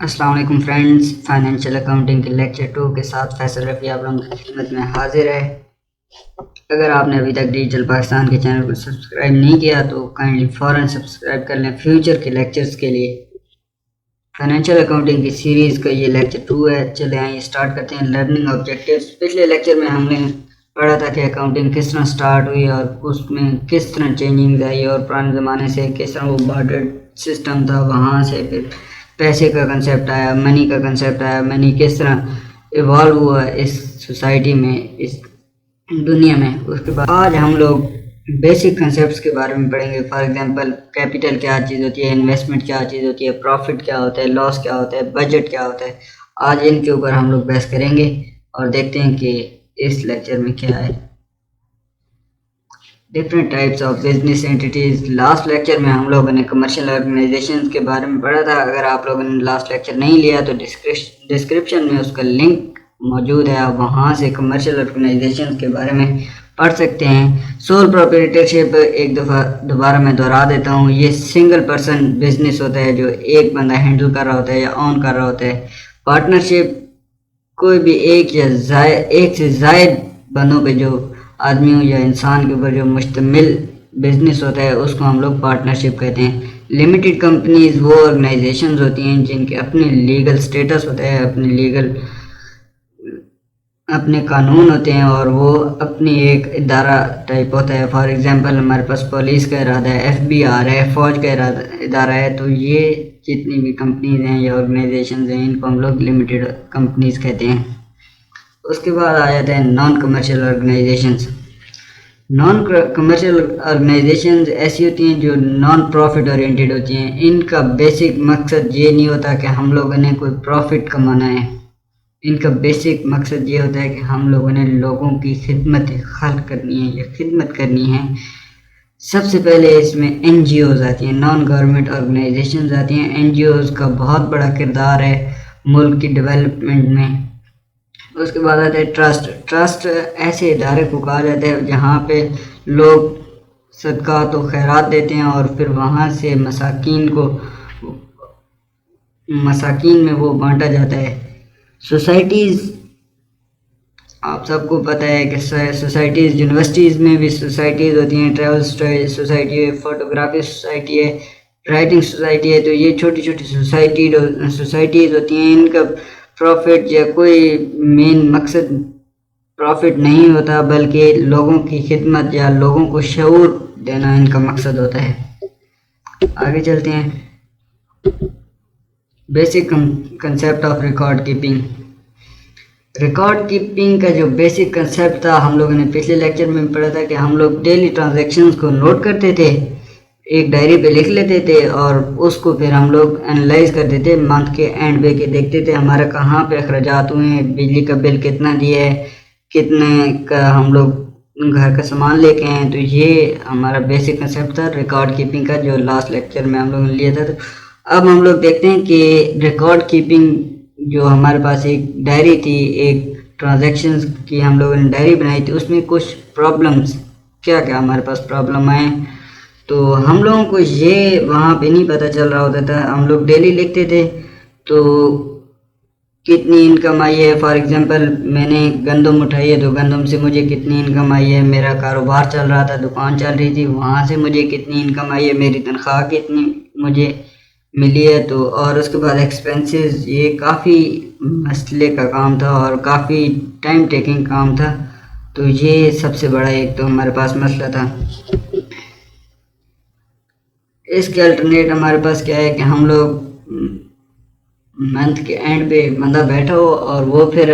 السلام علیکم friends, financial accounting کے لیکچر 2 کے ساتھ فیصل رفیع آپ لوگوں کی خدمت میں حاضر ہے۔ اگر آپ نے ابھی تک ڈیجیٹل پاکستان کے چینل کو سبسکرائب نہیں کیا تو کائنڈلی فوراً سبسکرائب کر لیں فیوچر کے لیکچرز کے لیے۔ فائنینشیل اکاؤنٹنگ کی سیریز کا یہ لیکچر 2 ہے۔ چلے آئیں اسٹارٹ کرتے ہیں۔ لرننگ آبجیکٹیوز، پچھلے لیکچر میں ہم نے پڑھا تھا کہ اکاؤنٹنگ کس طرح سٹارٹ ہوئی اور اس میں کس طرح چینجنگ آئی، اور پرانے زمانے سے کس طرح وہ بارٹر سسٹم تھا، وہاں سے پھر پیسے کا کنسیپٹ آیا، منی کا کنسیپٹ آیا، منی کس طرح ایوالو ہوا اس سوسائٹی میں، اس دنیا میں۔ اس کے بعد آج ہم لوگ بیسک کنسیپٹس کے بارے میں پڑھیں گے۔ فار ایگزامپل کیپٹل کیا چیز ہوتی ہے، انویسٹمنٹ کیا چیز ہوتی ہے، پروفٹ کیا ہوتا ہے، لاس کیا ہوتا ہے، بجٹ کیا ہوتا ہے۔ آج ان کے اوپر ہم لوگ بحث کریں گے اور دیکھتے ہیں کہ اس لیکچر میں کیا ہے۔ Different types of business entities, last lecture میں ہم لوگوں نے کمرشل آرگنائزیشنز کے بارے میں پڑھا تھا۔ اگر آپ لوگوں نے لاسٹ لیکچر نہیں لیا تو ڈسکرپشن میں اس کا لنک موجود ہے، آپ وہاں سے کمرشل آرگنائزیشنز کے بارے میں پڑھ سکتے ہیں۔ سول پروپریٹرشپ ایک دفعہ دوبارہ میں دہرا دیتا ہوں، یہ سنگل پرسن بزنس ہوتا ہے جو ایک بندہ ہینڈل کر رہا ہوتا ہے یا آن کر رہا ہوتا ہے۔ پارٹنرشپ کوئی بھی ایک سے زائد بندوں پہ، جو آدمیوں یا انسان کے اوپر جو مشتمل بزنس ہوتا ہے، اس کو ہم لوگ پارٹنرشپ کہتے ہیں۔ لمیٹڈ کمپنیز وہ آرگنائزیشنز ہوتی ہیں جن کے اپنے لیگل سٹیٹس ہوتا ہے، اپنے قانون ہوتے ہیں، اور وہ اپنی ایک ادارہ ٹائپ ہوتا ہے۔ فار ایگزامپل ہمارے پاس پولیس کا ارادہ ہے، FBR ہے، فوج کا ادارہ ہے، تو یہ جتنی بھی کمپنیز ہیں یا آرگنائزیشنز ہیں ان کو ہم لوگ لمیٹڈ کمپنیز کہتے ہیں۔ اس کے بعد آ جاتے ہیں non commercial organisations. Non commercial organisations ایسی ہوتی ہیں جو نان پروفٹ اورینٹیڈ ہوتی ہیں۔ ان کا بیسک مقصد یہ نہیں ہوتا کہ ہم لوگوں نے کوئی پروفٹ کمانا ہے، ان کا بیسک مقصد یہ ہوتا ہے کہ ہم لوگوں نے لوگوں کی خدمت خلق کرنی ہے یا خدمت کرنی ہے۔ سب سے پہلے اس میں NGOز آتی ہیں، نان گورنمنٹ آرگنائزیشنز آتی ہیں۔ NGOز کا بہت بڑا کردار ہے ملک کی ڈیولپمنٹ میں۔ اس کے بعد آتا ہے ٹرسٹ ایسے ادارے کو کہا جاتا ہے جہاں پہ لوگ صدقات و خیرات دیتے ہیں اور پھر وہاں سے مساکین میں وہ بانٹا جاتا ہے۔ سوسائٹیز، آپ سب کو پتہ ہے کہ سوسائٹیز، یونیورسٹیز میں بھی سوسائٹیز ہوتی ہیں، ٹریول سوسائٹی ہے، فوٹوگرافی سوسائٹی ہے، رائٹنگ سوسائٹی ہے۔ تو یہ چھوٹی چھوٹی سوسائٹیز ہوتی ہیں، ان کا پروفٹ یا کوئی مین مقصد پروفٹ نہیں ہوتا، بلکہ لوگوں کی خدمت یا لوگوں کو شعور دینا ان کا مقصد ہوتا ہے۔ آگے چلتے ہیں۔ Basic concept of record keeping. Record keeping کا جو بیسک کنسیپٹ تھا ہم لوگوں نے پچھلے لیکچر میں پڑھا تھا کہ ہم لوگ ڈیلی ٹرانزیکشنز کو نوٹ کرتے تھے، ایک ڈائری پہ لکھ لیتے تھے، اور اس کو پھر ہم لوگ انالائز کرتے تھے، منتھ کے اینڈ پہ کے دیکھتے تھے ہمارا کہاں پہ اخراجات ہوئے ہیں، بجلی کا بل کتنا دیا ہے، کتنے کا ہم لوگ گھر کا سامان لے کے آئے۔ تو یہ ہمارا بیسک کنسیپٹ تھا ریکارڈ کیپنگ کا، جو لاسٹ لیکچر میں ہم لوگوں نے لیا تھا۔ اب ہم لوگ دیکھتے ہیں کہ ریکارڈ کیپنگ جو ہمارے پاس ایک ڈائری تھی، ایک ٹرانزیکشنز کی ہم لوگوں نے ڈائری بنائی تھی، اس میں کچھ پرابلمز کیا ہمارے پاس پرابلم آئے، تو ہم لوگوں کو یہ وہاں پہ نہیں پتہ چل رہا ہوتا تھا۔ ہم لوگ ڈیلی لکھتے تھے تو کتنی انکم آئی ہے، فار ایگزامپل میں نے گندم اٹھائی ہے تو گندم سے مجھے کتنی انکم آئی ہے، میرا کاروبار چل رہا تھا، دکان چل رہی تھی، وہاں سے مجھے کتنی انکم آئی ہے، میری تنخواہ کتنی مجھے ملی ہے۔ تو اور اس کے بعد ایکسپینسز، یہ کافی مسئلے کا کام تھا اور کافی ٹائم ٹیکنگ کام تھا، تو یہ سب سے بڑا ایک تو ہمارے پاس مسئلہ تھا۔ اس کے الٹرنیٹ ہمارے پاس کیا ہے کہ ہم لوگ منتھ کے اینڈ پہ ایک بندہ بیٹھا ہو اور وہ پھر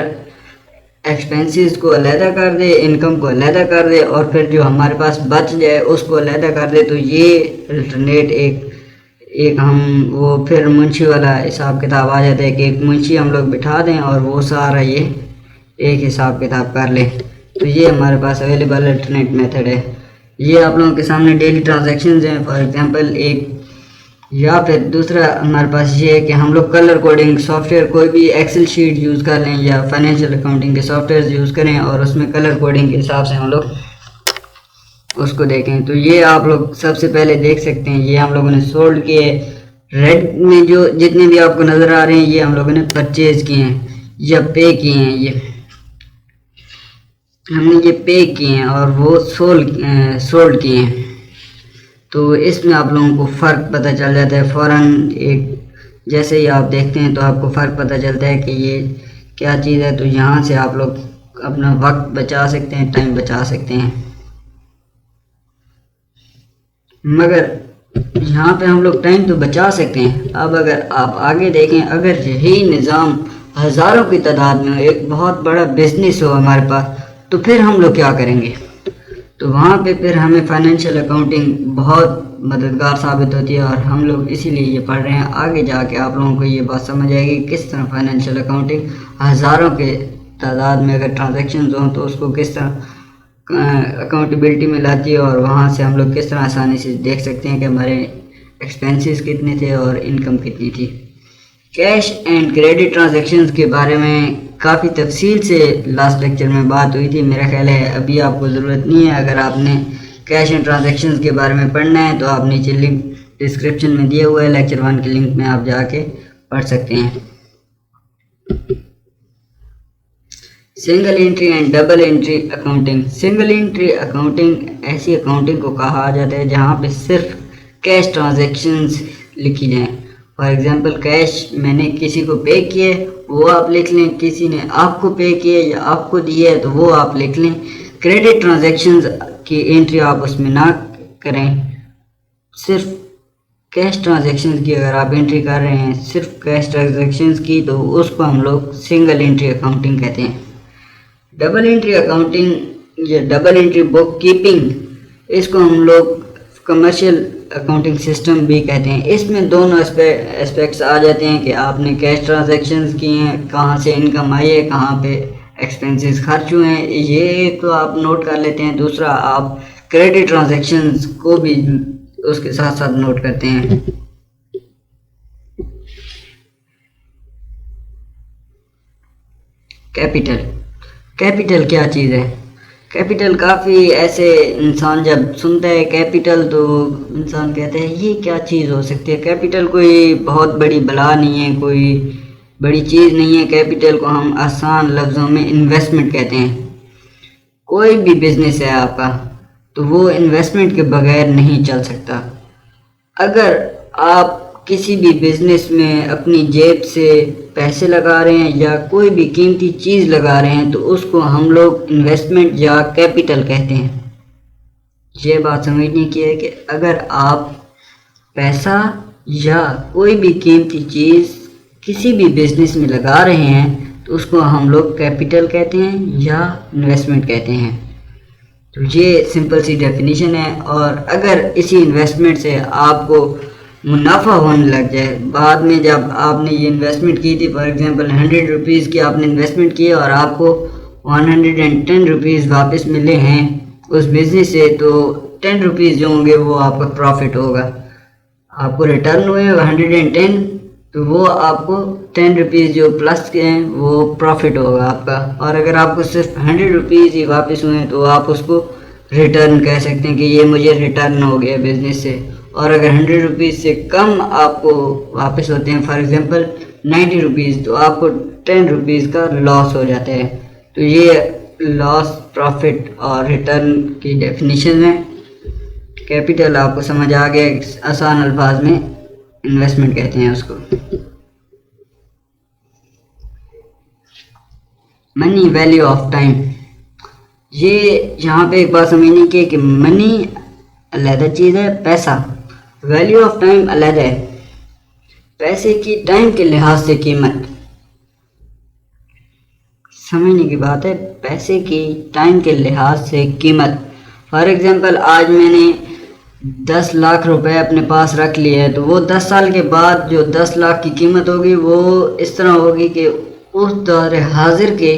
ایکسپینسز کو علیحدہ کر دے، انکم کو علیحدہ کر دے، اور پھر جو ہمارے پاس بچ جائے اس کو علیحدہ کر دے۔ تو یہ الٹرنیٹ ایک ہم وہ پھر منشی والا حساب کتاب آ جاتا ہے کہ ایک منشی ہم لوگ بٹھا دیں اور وہ سارا یہ ایک حساب کتاب کر لے۔ تو یہ ہمارے پاس اویلیبل الٹرنیٹ میتھڈ ہے۔ یہ آپ لوگوں کے سامنے ڈیلی ٹرانزیکشنز ہیں، فار ایگزامپل ایک، یا پھر دوسرا ہمارے پاس یہ ہے کہ ہم لوگ کلر کوڈنگ سافٹ ویئر، کوئی بھی ایکسل شیٹ یوز کر لیں یا فائنینشیل اکاؤنٹنگ کے سافٹ ویئر یوز کریں اور اس میں کلر کوڈنگ کے حساب سے ہم لوگ اس کو دیکھیں۔ تو یہ آپ لوگ سب سے پہلے دیکھ سکتے ہیں، یہ ہم لوگوں نے سولڈ کیے ریڈ میں جو جتنے بھی آپ کو نظر آ رہے ہیں یہ ہم لوگوں نے پرچیز کیے ہیں یا پے کیے ہیں، یہ ہم نے یہ پے کیے ہیں اور وہ سولڈ کیے ہیں. تو اس میں آپ لوگوں کو فرق پتہ چل جاتا ہے فوراً. ایک جیسے ہی آپ دیکھتے ہیں تو آپ کو فرق پتہ چلتا ہے کہ یہ کیا چیز ہے. تو یہاں سے آپ لوگ اپنا وقت بچا سکتے ہیں، ٹائم بچا سکتے ہیں. مگر یہاں پہ ہم لوگ ٹائم تو بچا سکتے ہیں. اب اگر آپ آگے دیکھیں، اگر یہی نظام ہزاروں کی تعداد میں ایک بہت بڑا بزنس ہو ہمارے پاس، تو پھر ہم لوگ کیا کریں گے؟ تو وہاں پہ پھر ہمیں فائنینشیل اکاؤنٹنگ بہت مددگار ثابت ہوتی ہے، اور ہم لوگ اسی لیے یہ پڑھ رہے ہیں. آگے جا کے آپ لوگوں کو یہ بات سمجھ آئے گی کس طرح فائنینشیل اکاؤنٹنگ ہزاروں کے تعداد میں اگر ٹرانزیکشنز ہوں تو اس کو کس طرح اکاؤنٹیبلٹی میں لاتی ہے، اور وہاں سے ہم لوگ کس طرح آسانی سے دیکھ سکتے ہیں کہ ہمارے ایکسپینسز کتنے تھے اور انکم کتنی تھی. کیش اینڈ کریڈٹ ٹرانزیکشنز کے بارے میں کافی تفصیل سے لاسٹ لیکچر میں بات ہوئی تھی. میرا خیال ہے ابھی آپ کو ضرورت نہیں ہے. اگر آپ نے کیش اینڈ ٹرانزیکشنز کے بارے میں پڑھنا ہے تو آپ نیچے لنک ڈسکرپشن میں دیا ہوا ہے، لیکچر 1 کے لنک میں آپ جا کے پڑھ سکتے ہیں. Single entry and double entry accounting. Single entry accounting ایسی اکاؤنٹنگ کو کہا جاتا ہے جہاں پہ صرف کیش ٹرانزیکشنز لکھی جائیں. فار ایگزامپل کیش میں نے کسی کو پے کیے وہ آپ لکھ لیں، کسی نے آپ کو پے کیے یا آپ کو دیے تو وہ آپ لکھ لیں. کریڈٹ ٹرانزیکشنز کی انٹری آپ اس میں نہ کریں. صرف کیش ٹرانزیکشنز کی اگر آپ انٹری کر رہے ہیں، صرف کیش ٹرانزیکشنز کی، تو اس کو ہم لوگ سنگل انٹری اکاؤنٹنگ کہتے ہیں. ڈبل انٹری اکاؤنٹنگ یا ڈبل انٹری بک کیپنگ، اس کو ہم لوگ کمرشل اکاؤنٹنگ سسٹم بھی کہتے ہیں. اس میں دونوں اسپیکٹس آ جاتے ہیں کہ آپ نے کیش ٹرانزیکشنز کی ہیں، کہاں سے انکم آئی ہے، کہاں پہ ایکسپینسز خرچ ہوئے ہیں، یہ تو آپ نوٹ کر لیتے ہیں. دوسرا آپ کریڈٹ ٹرانزیکشنز کو بھی اس کے ساتھ ساتھ نوٹ کرتے ہیں. کیپٹل کیا چیز ہے؟ کیپٹل کافی ایسے انسان جب سنتا ہے کیپٹل تو انسان کہتا ہے یہ کیا چیز ہو سکتی ہے. کیپٹل کوئی بہت بڑی بلا نہیں ہے، کوئی بڑی چیز نہیں ہے. کیپٹل کو ہم آسان لفظوں میں انویسٹمنٹ کہتے ہیں. کوئی بھی بزنس ہے آپ کا تو وہ انویسٹمنٹ کے بغیر نہیں چل سکتا. اگر آپ کسی بھی بزنس میں اپنی جیب سے پیسے لگا رہے ہیں یا کوئی بھی قیمتی چیز لگا رہے ہیں تو اس کو ہم لوگ انویسٹمنٹ یا کیپٹل کہتے ہیں. یہ بات سمجھنے کی ہے کہ اگر آپ پیسہ یا کوئی بھی قیمتی چیز کسی بھی بزنس میں لگا رہے ہیں تو اس کو ہم لوگ کیپٹل کہتے ہیں یا انویسٹمنٹ کہتے ہیں. تو یہ سمپل سی ڈیفینیشن ہے. اور اگر اسی انویسٹمنٹ سے آپ کو منافع ہونے لگ جائے بعد میں، جب آپ نے یہ انویسٹمنٹ کی تھی، فار ایگزامپل 100 روپیز کی آپ نے انویسٹمنٹ کی اور آپ کو 110 روپیز واپس ملے ہیں اس بزنس سے، تو 10 روپیز جو ہوں گے وہ آپ کا پروفٹ ہوگا. آپ کو ریٹرن ہوئے 110 تو وہ آپ کو 10 روپیز جو پلس کے ہیں وہ پروفٹ ہوگا آپ کا. اور اگر آپ کو صرف 100 روپیز ہی واپس ہوئے تو آپ اس کو ریٹرن کہہ سکتے ہیں کہ یہ مجھے ریٹرن ہو گیا بزنس سے. اور اگر 100 روپیز سے کم آپ کو واپس ہوتے ہیں، فار ایگزامپل 90 روپیز، تو آپ کو 10 روپیز کا لاس ہو جاتا ہے. تو یہ لاس، پروفٹ اور ریٹرن کی ڈیفینیشن ہے. کیپٹل آپ کو سمجھ آ گیا، آسان الفاظ میں انویسٹمنٹ کہتے ہیں اس کو. منی ویلیو آف ٹائم. یہ یہاں پہ ایک بات سمجھنے کی ہے کہ منی علیحدہ چیز ہے، پیسہ ویلیو آف ٹائم علیحدہ ہے. پیسے کی ٹائم کے لحاظ سے قیمت سمجھنے کی بات ہے. پیسے کی ٹائم کے لحاظ سے قیمت. فار ایگزامپل آج میں نے 10 لاکھ روپے اپنے پاس رکھ لیے ہے، تو وہ 10 سال کے بعد جو 10 لاکھ کی قیمت ہوگی وہ اس طرح ہوگی کہ اس دور حاضر کے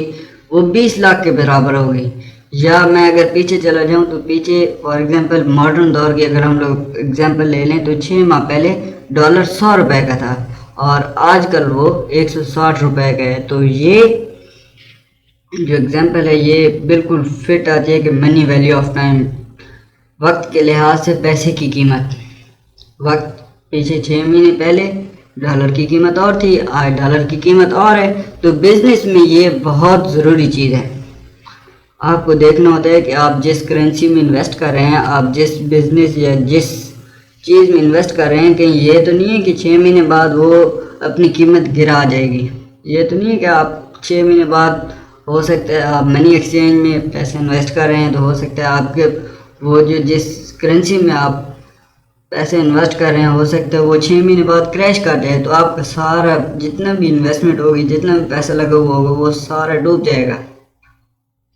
وہ 20 لاکھ کے برابر ہوگی. یا میں اگر پیچھے چلا جاؤں تو پیچھے فار ایگزامپل ماڈرن دور کی اگر ہم لوگ ایگزامپل لے لیں تو 6 ماہ پہلے ڈالر 100 روپے کا تھا اور آج کل وہ 160 روپے کا ہے. تو یہ جو ایگزامپل ہے یہ بالکل فٹ آتی ہے کہ منی ویلیو آف ٹائم، وقت کے لحاظ سے پیسے کی قیمت. وقت پیچھے 6 مہینے پہلے ڈالر کی قیمت اور تھی، آج ڈالر کی قیمت اور ہے. تو بزنس میں یہ بہت ضروری چیز ہے. آپ کو دیکھنا ہوتا ہے کہ آپ جس کرنسی میں انویسٹ کر رہے ہیں، آپ جس بزنس یا جس چیز میں انویسٹ کر رہے ہیں، کہ یہ تو نہیں ہے کہ 6 مہینے بعد وہ اپنی قیمت گرا جائے گی. یہ تو نہیں ہے کہ آپ 6 مہینے بعد ہو سکتا ہے آپ منی ایکسچینج میں پیسے انویسٹ کر رہے ہیں، تو ہو سکتا ہے آپ کے وہ جو جس کرنسی میں آپ پیسے انویسٹ کر رہے ہیں ہو سکتا ہے وہ 6 مہینے بعد کریش کر جائے، تو آپ کا سارا جتنا بھی انویسٹمنٹ ہوگی، جتنا بھی پیسہ لگا ہوا ہوگا، وہ سارا ڈوب جائے گا.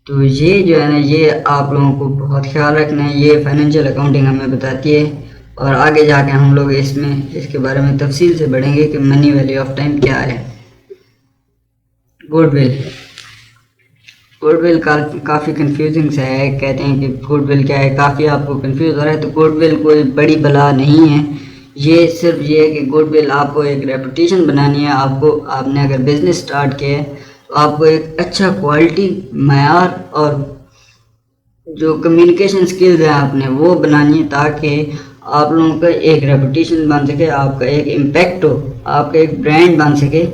تو یہ جو ہے نا، یہ آپ لوگوں کو بہت خیال رکھنا ہے. یہ فائنینشیل اکاؤنٹنگ ہمیں بتاتی ہے، اور آگے جا کے ہم لوگ اس کے بارے میں تفصیل سے پڑھیں گے کہ منی ویلیو آف ٹائم کیا ہے. گڈ ول کافی کنفیوزنگ سا ہے. کہتے ہیں کہ گڈ ول کیا ہے، کافی آپ کو کنفیوز ہو رہا ہے. تو گڈ ول کوئی بڑی بلا نہیں ہے. یہ صرف یہ ہے کہ گڈ ول آپ کو ایک ریپوٹیشن بنانی ہے. آپ نے اگر بزنس سٹارٹ کیا ہے تو آپ کو ایک اچھا کوالٹی معیار اور جو کمیونیکیشن سکلز ہیں آپ نے وہ بنانی ہے، تاکہ آپ لوگوں کا ایک ریپوٹیشن بن سکے، آپ کا ایک امپیکٹ ہو، آپ کا ایک برانڈ بن سکے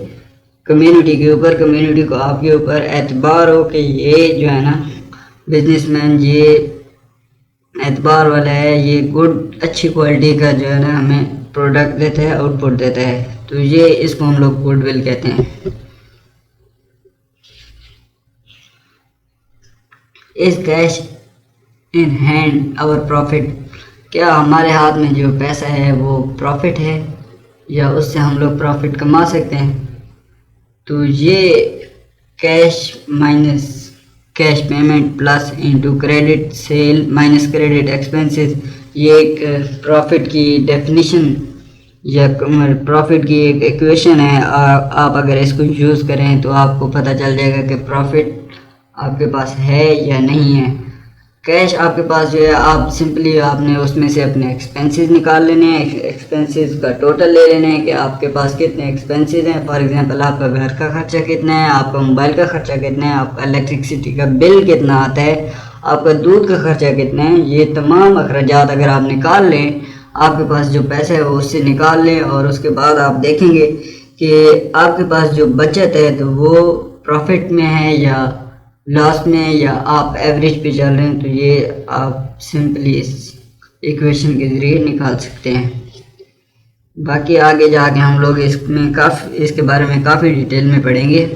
کمیونٹی کے اوپر. کمیونٹی کو آپ کے اوپر اعتبار ہو کہ یہ جو ہے نا بزنس مین یہ اعتبار والا ہے، یہ اچھی کوالٹی کا جو ہے نا ہمیں پروڈکٹ دیتا ہے، آؤٹ پٹ دیتا ہے. تو یہ اس کو ہم لوگ گڈ ول کہتے ہیں. از کیش ان ہینڈ اور پروفٹ، کیا ہمارے ہاتھ میں جو پیسہ ہے وہ پروفٹ ہے یا اس سے ہم لوگ پروفٹ کما سکتے ہیں؟ تو یہ cash minus cash payment plus into credit sale minus credit expenses, یہ ایک پروفٹ کی ڈیفینیشن یا پروفٹ کی ایک ایکویشن ہے. آپ اگر اس کو یوز کریں تو آپ کو پتہ چل جائے گا کہ پروفٹ آپ کے پاس ہے یا نہیں ہے. کیش آپ کے پاس جو ہے، آپ سمپلی آپ نے اس میں سے اپنے ایکسپینسز نکال لینے ہیں، ایکسپینسز کا ٹوٹل لے لینے ہیں کہ آپ کے پاس کتنے ایکسپینسز ہیں. فار ایگزامپل آپ کا گھر کا خرچہ کتنا ہے، آپ کا موبائل کا خرچہ کتنا ہے، آپ کا الیکٹرکسٹی کا بل کتنا آتا ہے، آپ کا دودھ کا خرچہ کتنا ہے. یہ تمام اخراجات اگر آپ نکال لیں، آپ کے پاس جو پیسہ ہے وہ اس سے نکال لیں، اور اس کے بعد آپ دیکھیں گے کہ آپ کے پاس جو بچت ہے تو وہ پروفٹ میں ہے یا لاس میں، یا آپ ایوریج پہ چل رہے ہیں. تو یہ آپ سمپلی اس ایکویشن کے ذریعے نکال سکتے ہیں. باقی آگے جا کے ہم لوگ اس کے بارے میں کافی ڈیٹیل میں پڑھیں گے.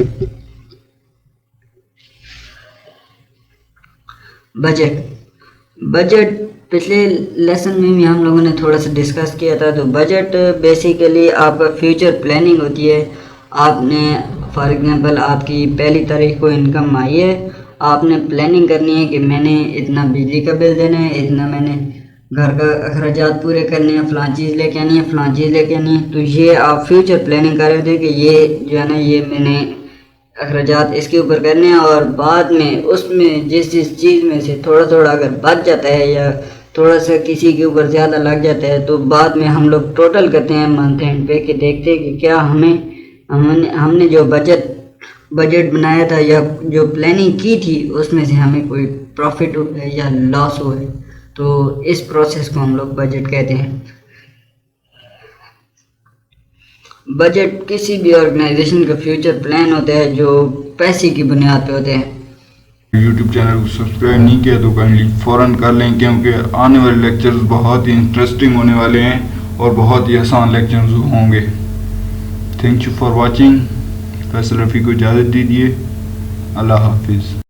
بجٹ پچھلے لیسن میں بھی ہم لوگوں نے تھوڑا سا ڈسکس کیا تھا. تو بجٹ بیسیکلی آپ کا فیوچر پلاننگ ہوتی ہے. آپ نے فار ایگزامپل آپ کی 1 تاریخ کو انکم آئی ہے، آپ نے پلاننگ کرنی ہے کہ میں نے اتنا بجلی کا بل دینا ہے، اتنا میں نے گھر کا اخراجات پورے کرنے ہیں، فلاں چیز لے کے آنی ہے، فلاں چیز لے کے آنی ہے. تو یہ آپ فیوچر پلاننگ کر رہے تھے کہ یہ جو ہے نا یہ میں نے اخراجات اس کے اوپر کرنے ہیں، اور بعد میں اس میں جس چیز میں سے تھوڑا تھوڑا اگر بچ جاتا ہے یا تھوڑا سا کسی کے اوپر زیادہ لگ جاتا ہے، تو بعد میں ہم لوگ ٹوٹل کرتے ہیں منتھ اینڈ پہ کہ دیکھتے ہیں کہ کیا ہم نے جو بجٹ بنایا تھا یا جو پلاننگ کی تھی اس میں سے ہمیں کوئی پروفٹ ہو ہے یا لاس ہو ہے. تو اس پروسیس کو ہم لوگ بجٹ کہتے ہیں. بجٹ کسی بھی آرگنائزیشن کا فیوچر پلان ہوتا ہے جو پیسے کی بنیاد پہ ہوتے ہیں. یوٹیوب چینل کو سبسکرائب نہیں کیا تو کائنڈلی فوراً کر لیں، کیونکہ آنے والے لیکچرز بہت ہی انٹرسٹنگ ہونے والے ہیں اور بہت ہی آسان لیکچرز ہوں گے. Thank you for watching. Faisal Rafi کو اجازت دیجیے. اللہ حافظ.